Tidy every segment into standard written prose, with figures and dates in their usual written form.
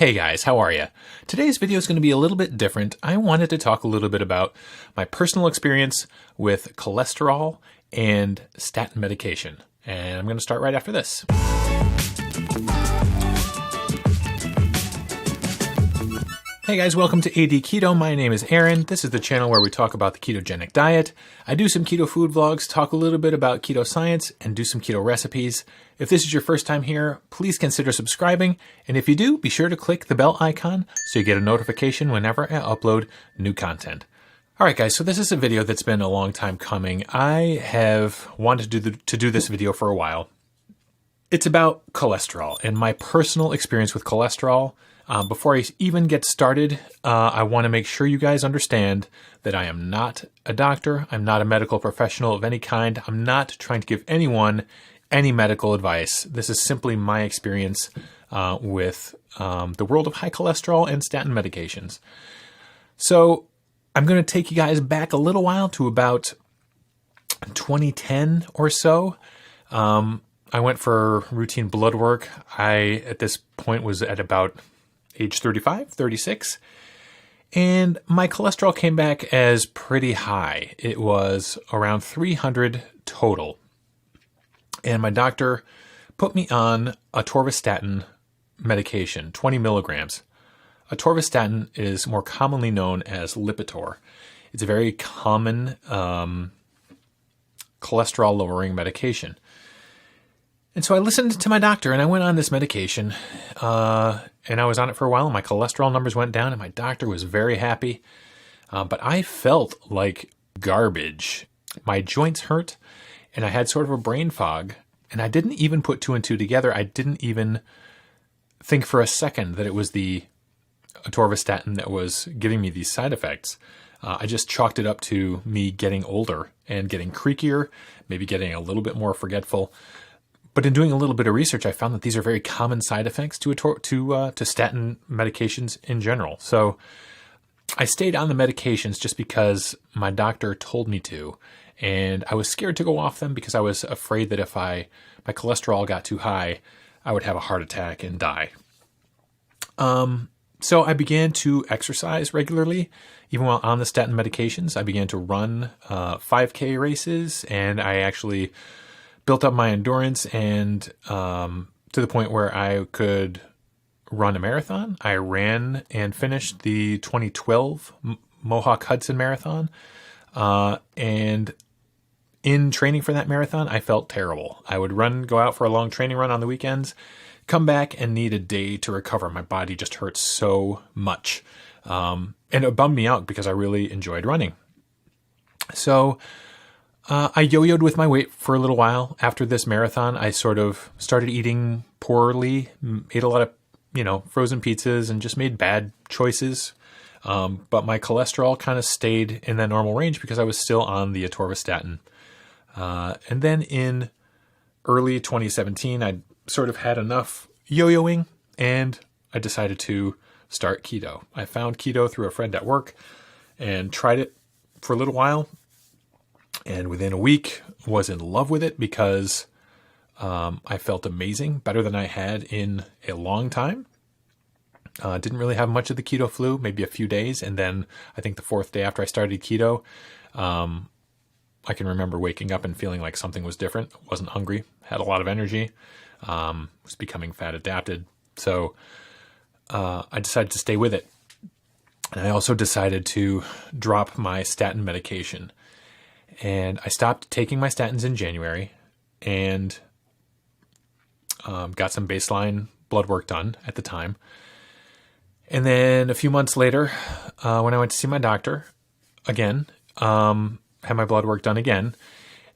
Hey guys, how are you? Today's video is going to be a little bit different. I wanted to talk a little bit about my personal experience with cholesterol and statin medication. And I'm going to start right after this. Hey guys, welcome to AD Keto. My name is Aaron. This is the channel where we talk about the ketogenic diet. I do some keto food vlogs, talk a little bit about keto science, and do some keto recipes. If this is your first time here, please consider subscribing. And if you do, be sure to click the bell icon so you get a notification whenever I upload new content. All right, guys, so this is a video that's been a long time coming. I have wanted to do this video for a while. It's about cholesterol and my personal experience with cholesterol. Before I even get started, I want to make sure you guys understand that I am not a doctor. I'm not a medical professional of any kind. I'm not trying to give anyone any medical advice. This is simply my experience with the world of high cholesterol and statin medications. So I'm going to take you guys back a little while to about 2010 or so. I went for routine blood work. I, at this point, was at about age 35, 36, and my cholesterol came back as pretty high. It was around 300 total. And my doctor put me on atorvastatin medication, 20 milligrams. Atorvastatin is more commonly known as Lipitor. It's a very common cholesterol-lowering medication. And so I listened to my doctor and I went on this medication and I was on it for a while and my cholesterol numbers went down and my doctor was very happy. But I felt like garbage. My joints hurt and I had sort of a brain fog and I didn't even put two and two together. I didn't even think for a second that it was the atorvastatin that was giving me these side effects. I just chalked it up to me getting older and getting creakier, maybe getting a little bit more forgetful. But in doing a little bit of research, I found that these are very common side effects to statin medications in general. So I stayed on the medications just because my doctor told me to, and I was scared to go off them because I was afraid that if my cholesterol got too high, I would have a heart attack and die. So I began to exercise regularly, even while on the statin medications. I began to run 5K races, and I actually built up my endurance and to the point where I could run a marathon. I ran and finished the 2012 Mohawk Hudson Marathon. And in training for that marathon, I felt terrible. I would go out for a long training run on the weekends, come back and need a day to recover. My body just hurt so much. And it bummed me out because I really enjoyed running. So I yo-yoed with my weight for a little while. After this marathon, I sort of started eating poorly, ate a lot of, frozen pizzas and just made bad choices. But my cholesterol kind of stayed in that normal range because I was still on the atorvastatin. And then in early 2017, I sort of had enough yo-yoing and I decided to start keto. I found keto through a friend at work and tried it for a little while. And within a week, was in love with it because I felt amazing, better than I had in a long time. Didn't really have much of the keto flu, maybe a few days. And then I think the fourth day after I started keto, I can remember waking up and feeling like something was different. Wasn't hungry, had a lot of energy, was becoming fat adapted. So I decided to stay with it. And I also decided to drop my statin medication. And I stopped taking my statins in January and got some baseline blood work done at the time. And then a few months later, when I went to see my doctor again, had my blood work done again,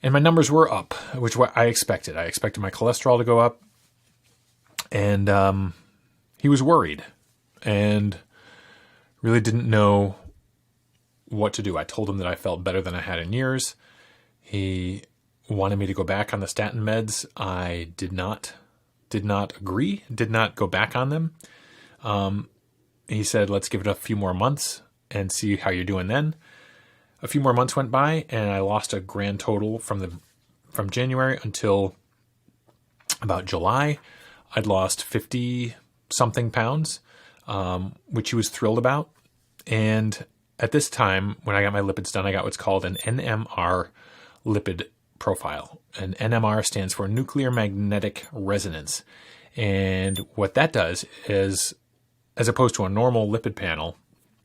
and my numbers were up, which I expected. I expected my cholesterol to go up, and he was worried and really didn't know what to do. I told him that I felt better than I had in years. He wanted me to go back on the statin meds. I did not agree, did not go back on them. He said, let's give it a few more months and see how you're doing then. A few more months went by and I lost a grand total from January until about July. I'd lost 50 something pounds. which he was thrilled about. And at this time, when I got my lipids done, I got what's called an NMR lipid profile. And NMR stands for nuclear magnetic resonance. And what that does is, as opposed to a normal lipid panel,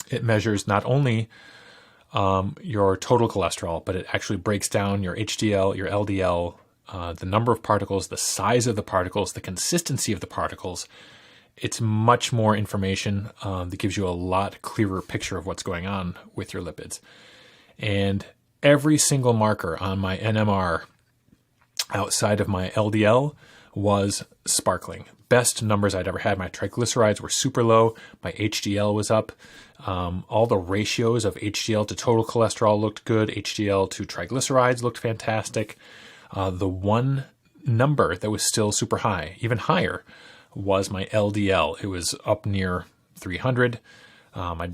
it measures not only your total cholesterol, but it actually breaks down your HDL, your LDL, the number of particles, the size of the particles, the consistency of the particles. It's much more information that gives you a lot clearer picture of what's going on with your lipids. And every single marker on my NMR outside of my LDL was sparkling. Best numbers I'd ever had. My triglycerides were super low. My HDL was up. All the ratios of HDL to total cholesterol looked good. HDL to triglycerides looked fantastic. The one number that was still super high, even higher, was my LDL. It was up near 300. My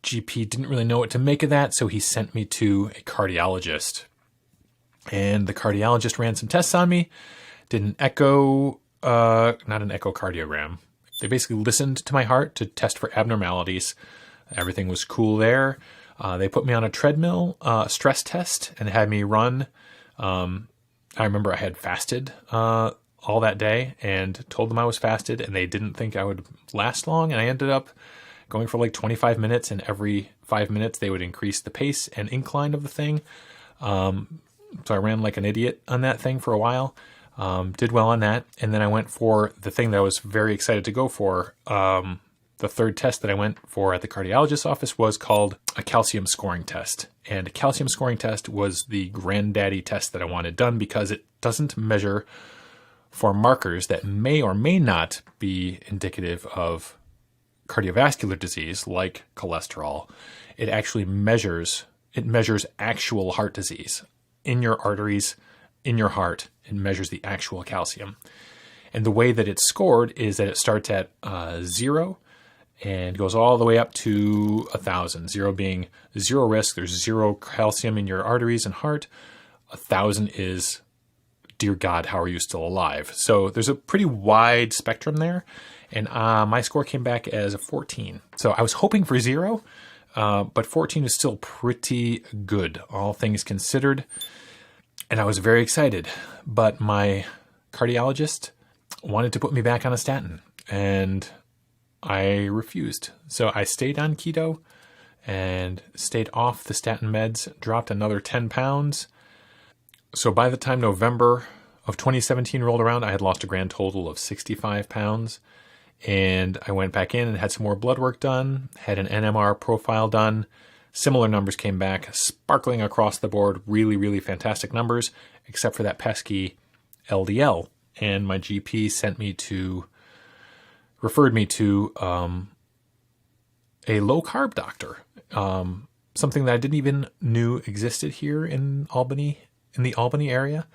GP didn't really know what to make of that, so he sent me to a cardiologist. And the cardiologist ran some tests on me, did an echo, not an echocardiogram. They basically listened to my heart to test for abnormalities. Everything was cool there. They put me on a treadmill stress test and had me run. I remember I had fasted all that day and told them I was fasted, and they didn't think I would last long. And I ended up going for like 25 minutes, and every 5 minutes they would increase the pace and incline of the thing. So I ran like an idiot on that thing for a while. Did well on that. And then I went for the thing that I was very excited to go for. The third test that I went for at the cardiologist's office was called a calcium scoring test. And a calcium scoring test was the granddaddy test that I wanted done because it doesn't measure for markers that may or may not be indicative of cardiovascular disease like cholesterol. It actually measures actual heart disease in your arteries, in your heart. It measures the actual calcium. And the way that it's scored is that it starts at 0 and goes all the way up to 1,000. 0 being zero risk. There's zero calcium in your arteries and heart. 1,000 is, dear God, how are you still alive? So there's a pretty wide spectrum there. And my score came back as a 14. So I was hoping for 0, but 14 is still pretty good, all things considered. And I was very excited. But my cardiologist wanted to put me back on a statin, and I refused. So I stayed on keto and stayed off the statin meds, dropped another 10 pounds. So by the time November of 2017 rolled around, I had lost a grand total of 65 pounds. And I went back in and had some more blood work done, had an NMR profile done. Similar numbers came back, sparkling across the board, really, really fantastic numbers, except for that pesky LDL. And my GP referred me to a low-carb doctor, something that I didn't even knew existed here in Albany, in the Albany area.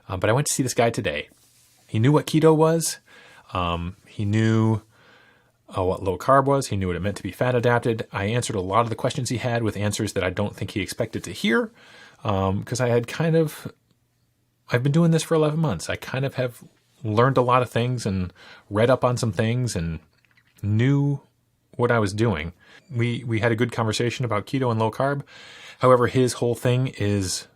But I went to see this guy today. He knew what keto was. He knew what low carb was. He knew what it meant to be fat adapted. I answered a lot of the questions he had with answers that I don't think he expected to hear, because I've been doing this for 11 months. I kind of have learned a lot of things and read up on some things and knew what I was doing. We had a good conversation about keto and low carb. However, his whole thing is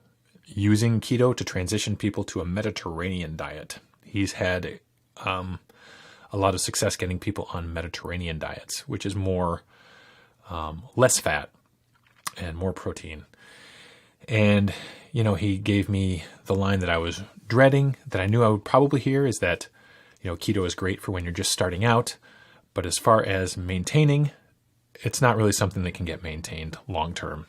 using keto to transition people to a Mediterranean diet. He's had a lot of success getting people on Mediterranean diets, which is more less fat and more protein. And, he gave me the line that I was dreading, that I knew I would probably hear, is that, keto is great for when you're just starting out. But as far as maintaining, it's not really something that can get maintained long term.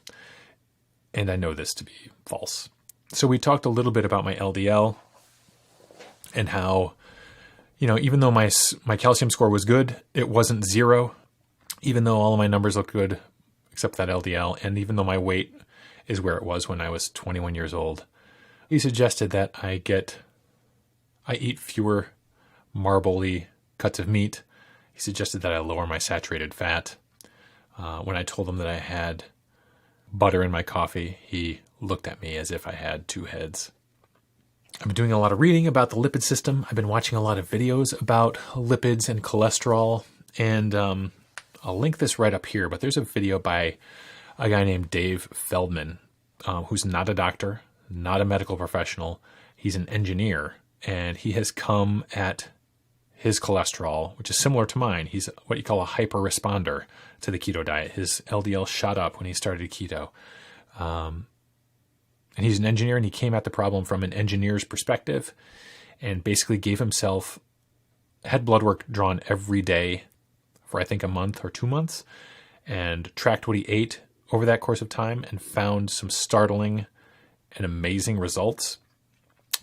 And I know this to be false. So we talked a little bit about my LDL and how, even though my calcium score was good, it wasn't 0. Even though all of my numbers looked good, except that LDL, and even though my weight is where it was when I was 21 years old, he suggested that I eat fewer marbly cuts of meat. He suggested that I lower my saturated fat. When I told him that I had butter in my coffee, he looked at me as if I had two heads. I've been doing a lot of reading about the lipid system. I've been watching a lot of videos about lipids and cholesterol. And I'll link this right up here, but there's a video by a guy named Dave Feldman, who's not a doctor, not a medical professional. He's an engineer, and he has come at his cholesterol, which is similar to mine. He's what you call a hyper responder to the keto diet. His LDL shot up when he started keto. And he's an engineer, and he came at the problem from an engineer's perspective and basically had blood work drawn every day for I think a month or 2 months, and tracked what he ate over that course of time and found some startling and amazing results,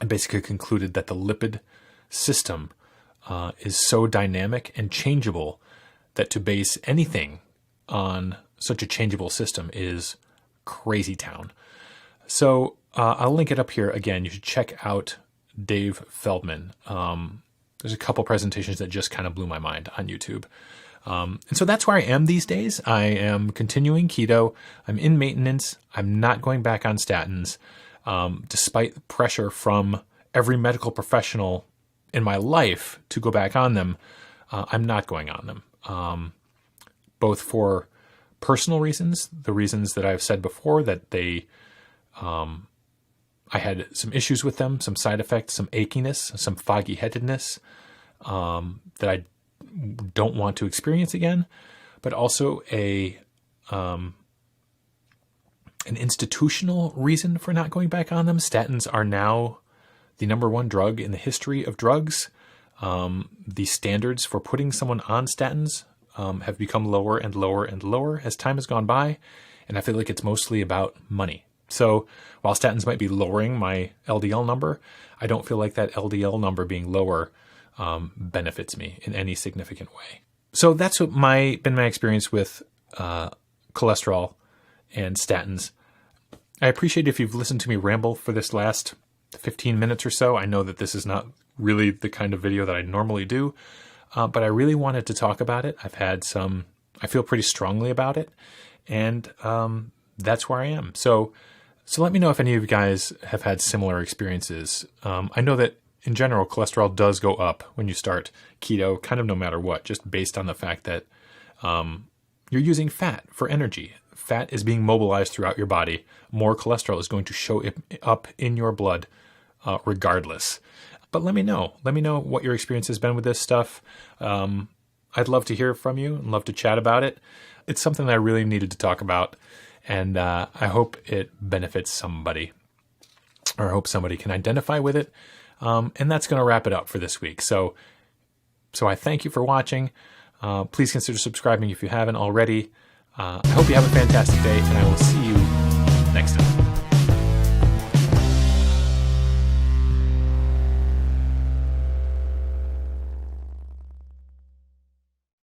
and basically concluded that the lipid system is so dynamic and changeable that to base anything on such a changeable system is crazy town. So I'll link it up here again. You should check out Dave Feldman. There's a couple presentations that just kind of blew my mind on YouTube. And so that's where I am these days. I am continuing keto. I'm in maintenance. I'm not going back on statins, despite pressure from every medical professional in my life to go back on them. I'm not going on them, both for personal reasons, the reasons that I've said before, that I had some issues with them, some side effects, some achiness, some foggy headedness that I don't want to experience again, but also an institutional reason for not going back on them. Statins are now the number one drug in the history of drugs. The standards for putting someone on statins have become lower and lower and lower as time has gone by, and I feel like it's mostly about money. So while statins might be lowering my LDL number, I don't feel like that LDL number being lower benefits me in any significant way. So that's what been my experience with cholesterol and statins. I appreciate if you've listened to me ramble for this last 15 minutes or so. I know that this is not really the kind of video that I normally do, but I really wanted to talk about it. I feel pretty strongly about it, and that's where I am. So let me know if any of you guys have had similar experiences. I know that in general, cholesterol does go up when you start keto, kind of no matter what, just based on the fact that you're using fat for energy. Fat is being mobilized throughout your body. More cholesterol is going to show up in your blood regardless. But let me know. Let me know what your experience has been with this stuff. I'd love to hear from you and love to chat about it. It's something that I really needed to talk about, and I hope it benefits somebody, or I hope somebody can identify with it. And that's going to wrap it up for this week. So I thank you for watching. Please consider subscribing if you haven't already. I hope you have a fantastic day, and I will see you next time.